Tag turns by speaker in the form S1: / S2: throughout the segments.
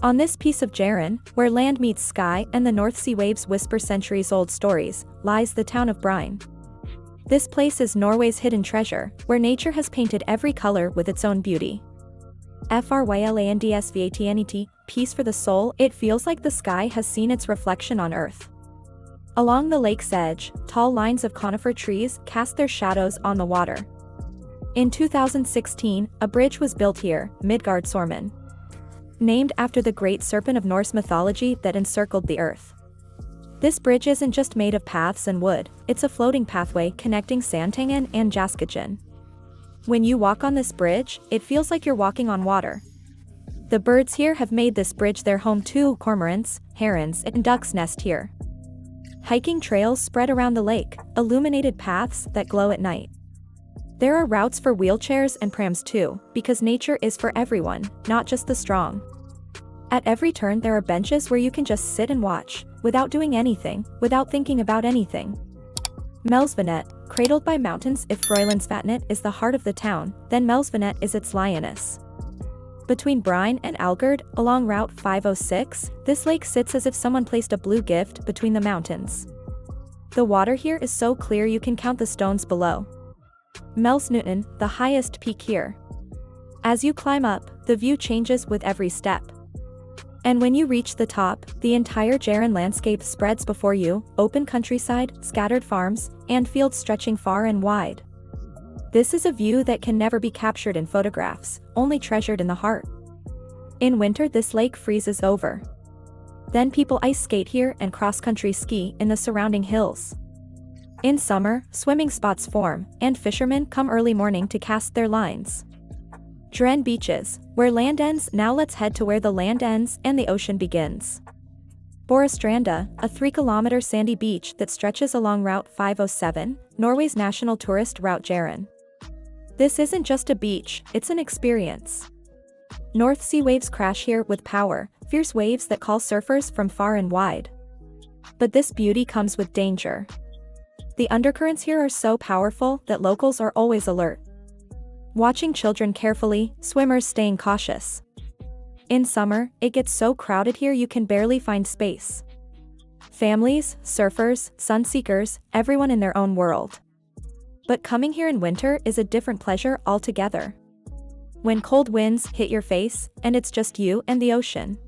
S1: On this piece of Jæren, where land meets sky and the North Sea waves whisper centuries-old stories, lies the town of Bryne. This place is Norway's hidden treasure, where nature has painted every color with its own beauty. Frøylandsvatnet, peace for the soul. It feels like the sky has seen its reflection on earth. Along the lake's edge, tall lines of conifer trees cast their shadows on the water. In 2016, a bridge was built here, Midgardsormen, named after the great serpent of Norse mythology that encircled the earth. This bridge isn't just made of paths and wood, it's a floating pathway connecting Saelandskogen and Knudaheio. When you walk on this bridge, it feels like you're walking on water. The birds here have made this bridge their home too. Cormorants, herons, and ducks nest here. Hiking trails spread around the lake, illuminated paths that glow at night. There are routes for wheelchairs and prams too, because nature is for everyone, not just the strong. At every turn there are benches where you can just sit and watch, without doing anything, without thinking about anything. Melsvannet, cradled by mountains. If Frøylandsvatnet is the heart of the town, then Melsvannet is its lioness. Between Bryne and Algard, along Route 506, this lake sits as if someone placed a blue gift between the mountains. The water here is so clear you can count the stones below. Melsvannet, the highest peak here. As you climb up, the view changes with every step. And when you reach the top, the entire Jæren landscape spreads before you, open countryside, scattered farms, and fields stretching far and wide. This is a view that can never be captured in photographs, only treasured in the heart. In winter this lake freezes over. Then people ice skate here and cross-country ski in the surrounding hills. In summer, swimming spots form, and fishermen come early morning to cast their lines. Jæren beaches, where land ends. Now let's head to where the land ends and the ocean begins. Borestranda, a 3-kilometer sandy beach that stretches along Route 507, Norway's national tourist route. Jæren. This isn't just a beach, it's an experience. North Sea waves crash here with power, fierce waves that call surfers from far and wide. But this beauty comes with danger. The undercurrents here are so powerful that locals are always alert. Watching children carefully, swimmers staying cautious. In summer, it gets so crowded here you can barely find space. Families, surfers, sunseekers, everyone in their own world. But coming here in winter is a different pleasure altogether. When cold winds hit your face, and it's just you and the ocean.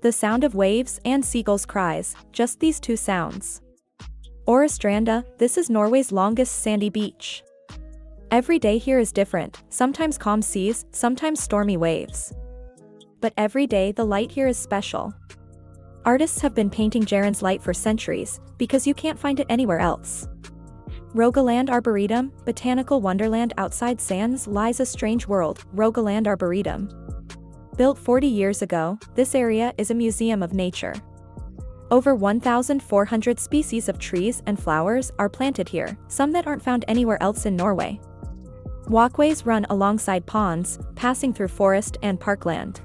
S1: The sound of waves and seagulls' cries, just these two sounds. Orrestranda, this is Norway's longest sandy beach. Every day here is different, sometimes calm seas, sometimes stormy waves. But every day the light here is special. Artists have been painting Jæren's light for centuries, because you can't find it anywhere else. Rogaland Arboretum, botanical wonderland outside Sands lies a strange world. Rogaland Arboretum. Built 40 years ago, this area is a museum of nature. Over 1,400 species of trees and flowers are planted here, some that aren't found anywhere else in Norway. Walkways run alongside ponds, passing through forest and parkland.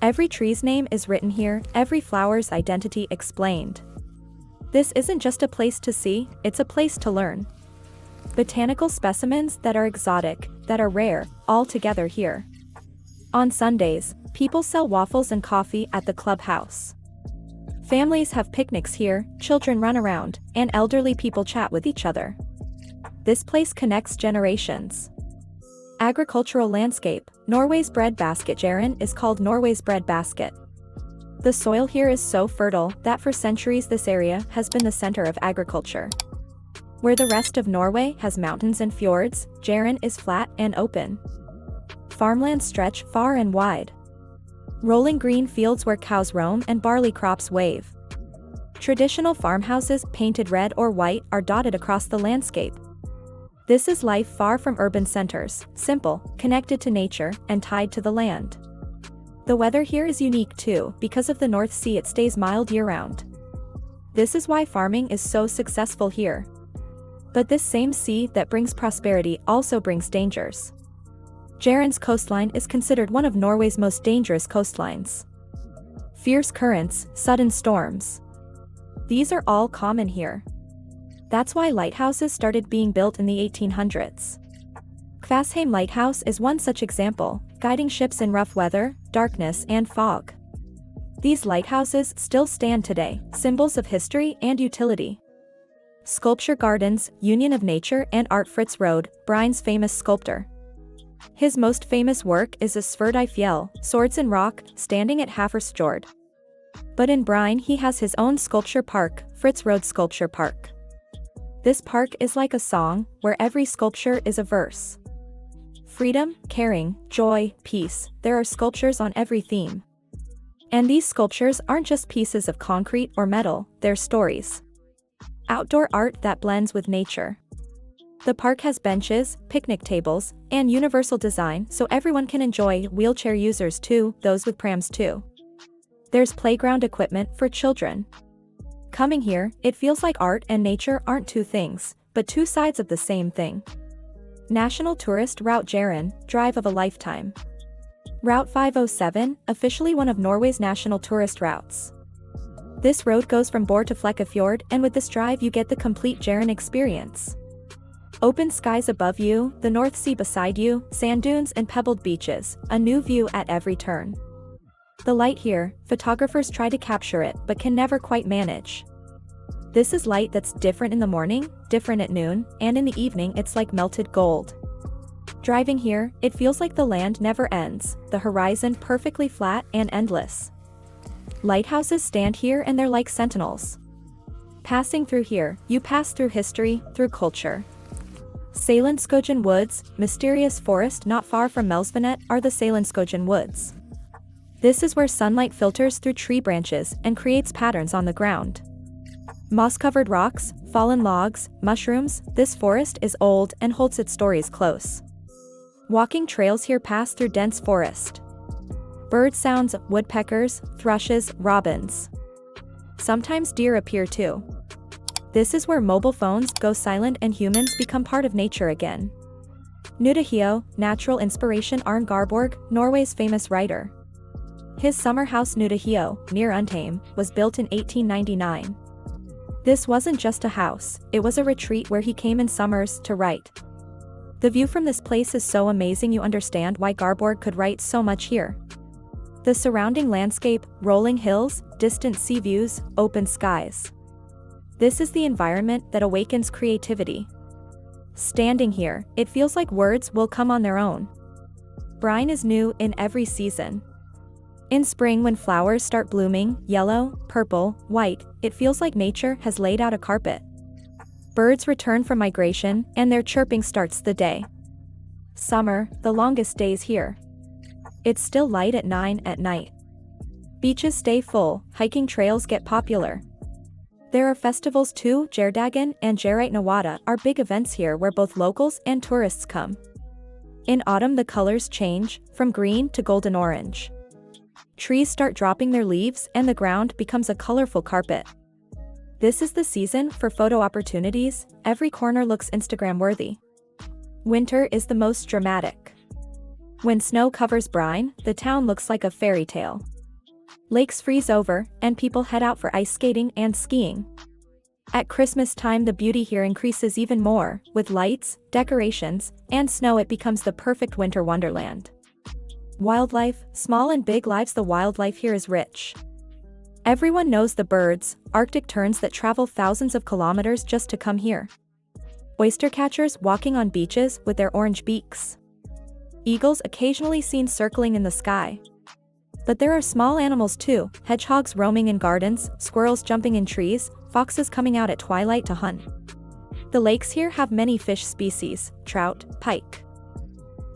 S1: Every tree's name is written here, every flower's identity explained. This isn't just a place to see, it's a place to learn. Botanical specimens that are exotic, that are rare, all together here. On Sundays, people sell waffles and coffee at the clubhouse. Families have picnics here, children run around, and elderly people chat with each other. This place connects generations. Agricultural landscape, Norway's breadbasket. Jæren is called Norway's breadbasket. The soil here is so fertile that for centuries this area has been the center of agriculture. Where the rest of Norway has mountains and fjords, Jæren is flat and open. Farmlands stretch far and wide. Rolling green fields where cows roam and barley crops wave. Traditional farmhouses, painted red or white, are dotted across the landscape. This is life far from urban centers, simple, connected to nature, and tied to the land. The weather here is unique too, because of the North Sea it stays mild year-round. This is why farming is so successful here. But this same sea that brings prosperity also brings dangers. Jæren's coastline is considered one of Norway's most dangerous coastlines. Fierce currents, sudden storms. These are all common here. That's why lighthouses started being built in the 1800s. Kvassheim Lighthouse is one such example, guiding ships in rough weather, darkness and fog. These lighthouses still stand today, symbols of history and utility. Sculpture Gardens, Union of Nature and Art. Fritz Rode, Bryne's famous sculptor. His most famous work is a Sverd I Fjell, Swords in Rock, standing at Hafersfjord. But in Bryne he has his own sculpture park, Fritz Rode Sculpture Park. This park is like a song, where every sculpture is a verse. Freedom, caring, joy, peace, there are sculptures on every theme. And these sculptures aren't just pieces of concrete or metal, they're stories. Outdoor art that blends with nature. The park has benches, picnic tables, and universal design so everyone can enjoy, wheelchair users too, those with prams too. There's playground equipment for children. Coming here, it feels like art and nature aren't two things, but two sides of the same thing. National Tourist Route Jæren, Drive of a Lifetime. Route 507, officially one of Norway's national tourist routes. This road goes from Bor to Flekkefjord, and with this drive you get the complete Jæren experience. Open skies above you, the North Sea beside you, sand dunes and pebbled beaches, a new view at every turn. The light here, photographers try to capture it but can never quite manage. This is light that's different in the morning, different at noon, and in the evening it's like melted gold. Driving here, it feels like the land never ends, the horizon perfectly flat and endless. Lighthouses stand here and they're like sentinels. Passing through here, you pass through history, through culture. Saelandskogen Woods, mysterious forest not far from Melsvannet, are the Saelandskogen Woods. This is where sunlight filters through tree branches and creates patterns on the ground. Moss-covered rocks, fallen logs, mushrooms, this forest is old and holds its stories close. Walking trails here pass through dense forest. Bird sounds, woodpeckers, thrushes, robins. Sometimes deer appear too. This is where mobile phones go silent and humans become part of nature again. Knudaheio, natural inspiration. Arne Garborg, Norway's famous writer. His summer house Knudaheio, near Undheim, was built in 1899. This wasn't just a house, it was a retreat where he came in summers to write. The view from this place is so amazing you understand why Garborg could write so much here. The surrounding landscape, rolling hills, distant sea views, open skies. This is the environment that awakens creativity. Standing here, it feels like words will come on their own. Bryne is new in every season. In spring when flowers start blooming, yellow, purple, white, it feels like nature has laid out a carpet. Birds return from migration, and their chirping starts the day. Summer, the longest days here. It's still light at 9 at night. Beaches stay full, hiking trails get popular. There are festivals too. Jærdagen and Jæren Nawada are big events here where both locals and tourists come. In autumn the colors change, from green to golden orange. Trees start dropping their leaves and the ground becomes a colorful carpet. This is the season for photo opportunities, every corner looks Instagram-worthy. Winter is the most dramatic. When snow covers Bryne, the town looks like a fairy tale. Lakes freeze over, and people head out for ice skating and skiing. At Christmas time the beauty here increases even more, with lights, decorations, and snow it becomes the perfect winter wonderland. Wildlife, small and big lives. The wildlife here is rich. Everyone knows the birds, Arctic terns that travel thousands of kilometers just to come here. Oyster catchers walking on beaches with their orange beaks. Eagles occasionally seen circling in the sky. But there are small animals too, hedgehogs roaming in gardens, squirrels jumping in trees, foxes coming out at twilight to hunt. The lakes here have many fish species, trout, pike.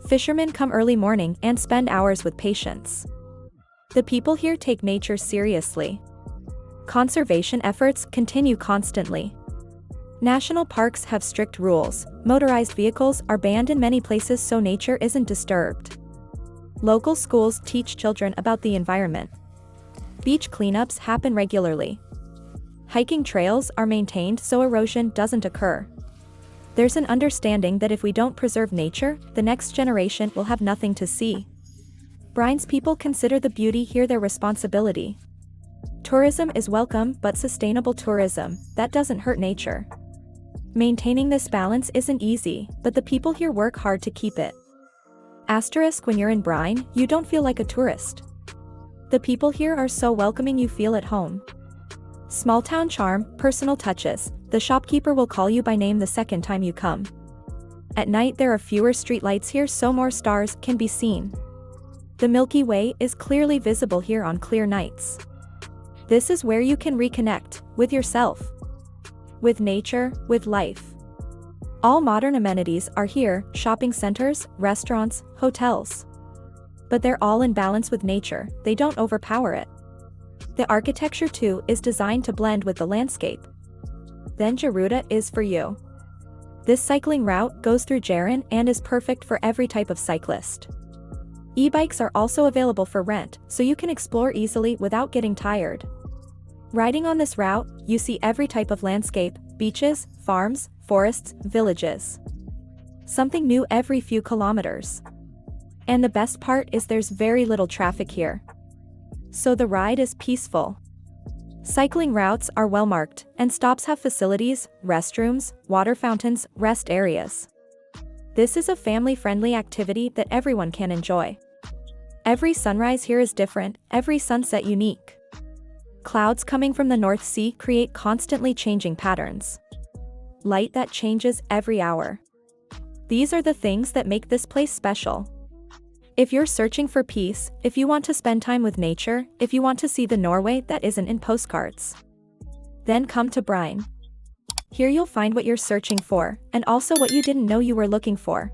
S1: Fishermen come early morning and spend hours with patience. The people here take nature seriously. Conservation efforts continue constantly. National parks have strict rules, motorized vehicles are banned in many places so nature isn't disturbed. Local schools teach children about the environment. Beach cleanups happen regularly. Hiking trails are maintained so erosion doesn't occur. There's an understanding that if we don't preserve nature, the next generation will have nothing to see. Bryne's people consider the beauty here their responsibility. Tourism is welcome, but sustainable tourism, that doesn't hurt nature. Maintaining this balance isn't easy, but the people here work hard to keep it. Asterisk: when you're in Bryne, you don't feel like a tourist. The people here are so welcoming you feel at home. Small town charm, personal touches. The shopkeeper will call you by name the second time you come. At night there are fewer street lights here so more stars can be seen. The Milky Way is clearly visible here on clear nights. This is where you can reconnect with yourself, with nature, with life. All modern amenities are here, shopping centers, restaurants, hotels. But they're all in balance with nature, they don't overpower it. The architecture too is designed to blend with the landscape. Then Garuda is for you. This cycling route goes through Jæren and is perfect for every type of cyclist. E-bikes are also available for rent, so you can explore easily without getting tired. Riding on this route, you see every type of landscape, beaches, farms, forests, villages. Something new every few kilometers. And the best part is there's very little traffic here. So the ride is peaceful. Cycling routes are well marked, and stops have facilities, restrooms, water fountains, rest areas. This is a family-friendly activity that everyone can enjoy. Every sunrise here is different, every sunset unique. Clouds coming from the North Sea create constantly changing patterns. Light that changes every hour. These are the things that make this place special. If you're searching for peace, if you want to spend time with nature, if you want to see the Norway that isn't in postcards, then come to Bryne. Here you'll find what you're searching for, and also what you didn't know you were looking for.